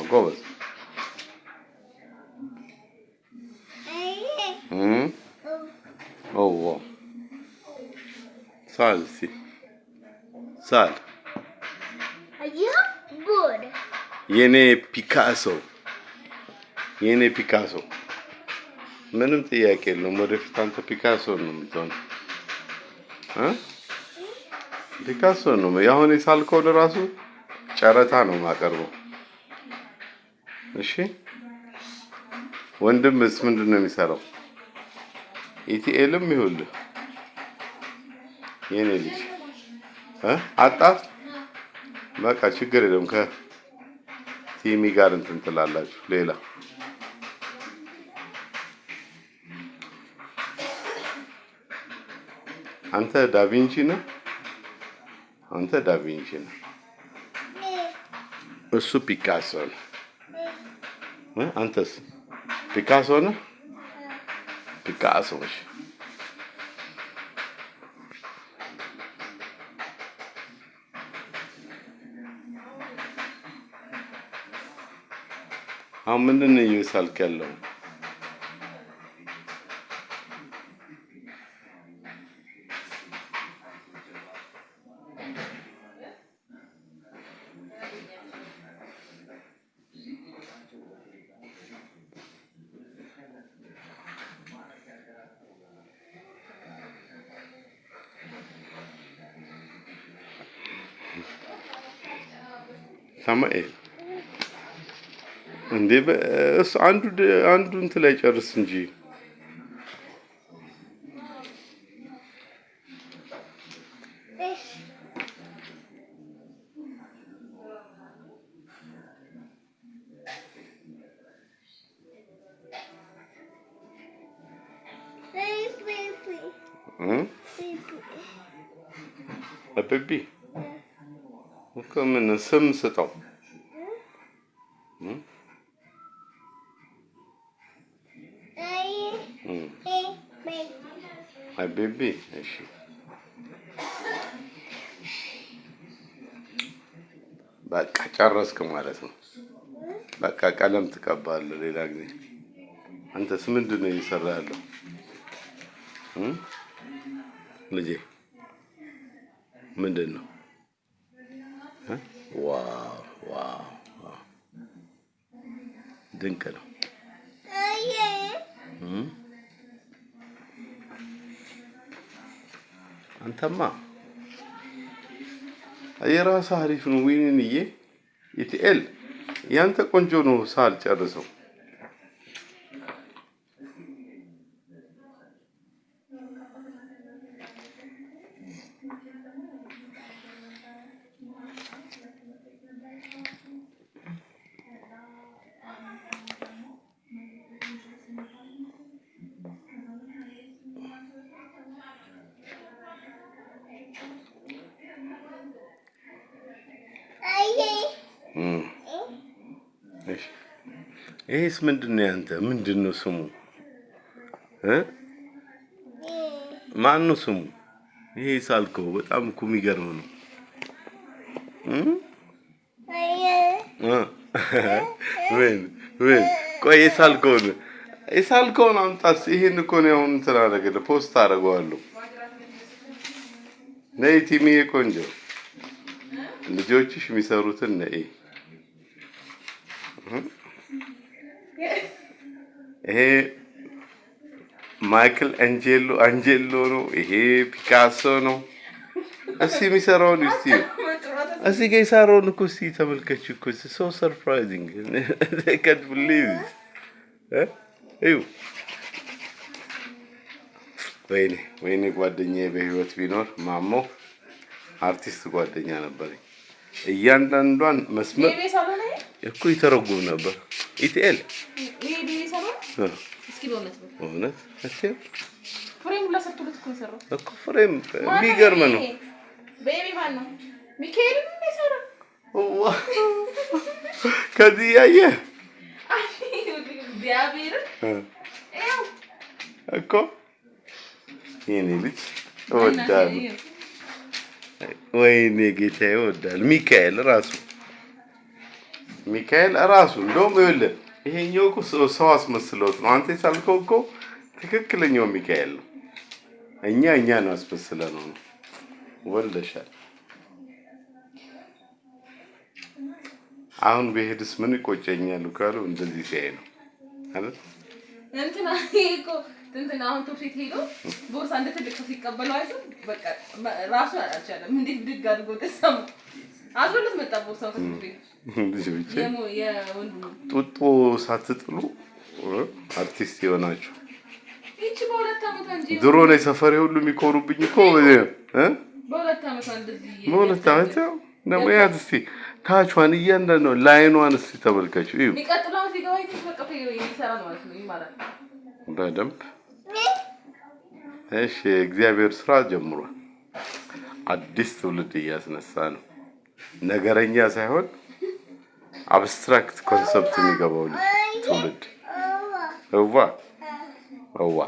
ጎበዝ ሳል እስኪ ሳል የኔ ፒካሶ ምንም ጥያቄ የለውም። ወደፊት አንተ ፒካሶ ነው የምትሆነው። ፒካሶ ነው ያሁን የሳልከው ለራሱ ጨረታ ነው የማቀርበው። እሺ ወንድምስ ምንድን ነው የሚሰራው? ኢቲኤልም ይኸውልህ የኔ ልጅ አጣት በቃ ችግር የለም። ከቲሚ ጋር እንትን ትላላችሁ። ሌላ አንተ ዳቪንቺ ነህ፣ እሱ ፒካሶ ነው። አንተስ ፒካሶ ነህ? ፒካሶ ነሽ። አሁን ምንድን ነው እየሳልክ ያለው? ሳሙኤል እንዴ እሱ አንዱ እንትን ላይ ጨርስ እንጂ አቤቢ እኮ ምን ስም ስጠው። አቤቢ እሺ በቃ ጨረስክ ማለት ነው። በቃ ቀለም ትቀባለህ ሌላ ጊዜ። አንተስ ምንድን ነው እየሰራ ያለው ልጄ? ምንድን ነው? ዋው ድንቅ ነው። አንተማ የራስህ አሪፍ ነው። ዊንንዬ ኢቲኤል ያንተ ቆንጆ ነው። ሳል ጨርሰው። ይሄስ ምንድን ነው? ያንተ ምንድን ነው ስሙ? ማን ነው ስሙ? ይሄ ሳልከው በጣም እኮ የሚገርም ነው። ምን ቆይ የሳልከውን አምጣስ። ይሄን እኮ ነው አሁን እንትን አደረገልህ። ፖስት አደርገዋለሁ። ነይ ቲሚዬ ቆንጆ ልጆችሽ የሚሰሩትን ነይ። ይሄ ማይክል አንጀሎ ነው። ይሄ ፒካሶ ነው። እስቲ የሚሰራውን እስቲ እዚህ ጋር የሰራውን እኮ እስቲ ተመልከች እኮ ሶ ሰርፕራይዚንግ ካንት ቢሊቭ እዩ። ወይኔ ጓደኛዬ በህይወት ቢኖር ማሞ አርቲስት ጓደኛ ነበረኝ። እያንዳንዷን መስመር እኮ ይተረጉም ነበር። ኢቲኤል በእውነት ፍሬም ላሰርቶለት እኮ የሰራው እኮ ፍሬም የሚገርም ነው። ቤቢ ማን ነው? ሚካኤል ነው የሰራው። ከዚህ ያየህ እግዚአብሔር እኮ የኔ ልጅ እወዳለሁ። ወይኔ ጌታዬ እወዳለሁ። ሚካኤል ራሱ ሚካኤል ራሱ እንደውም ይኸውልህ ይሄኛው እኮ ሰው አስመስለውት ነው። አንተ የሳልከው እኮ ትክክለኛው ሚካኤል ነው። እኛ ነው አስመስለነው ነው። ወልደሻል። አሁን በሄድስ ምን ይቆጨኛል ካሉ እንደዚህ ሲያይ ነው አይደል? እንትና እኮ እንትና አሁን ቶፊት ሄዶ ቦርሳ እንደ ትልቅ ሰው ሲቀበለው አይቶ በቃ ራሱ አልቻለም። እንዴት ድግ አድርጎ ተሰማ አዞለት መጣ ቦርሳው ከትቤት ጡጦ ሳትጥሉ አርቲስት የሆናችሁ እቺ በሁለት አመት እንጂ ድሮ ነው ሰፈሬ ሁሉ የሚኮሩብኝ እኮ በሁለት አመት እንደዚህ በሁለት አመት ነው ያዝ እስቲ ታቿን እያንዳንዱ ላይኗን እስቲ ተመልከቹ። ይቀጥላው ሲገባ ይተፈቀፈ ይሰራል ማለት ነው ይማራል በደንብ። እሺ እግዚአብሔር ስራ ጀምሯል። አዲስ ትውልድ እያስነሳ ነው። ነገረኛ ሳይሆን አብስትራክት ኮንሰፕት የሚገባው ትውልድ እዋ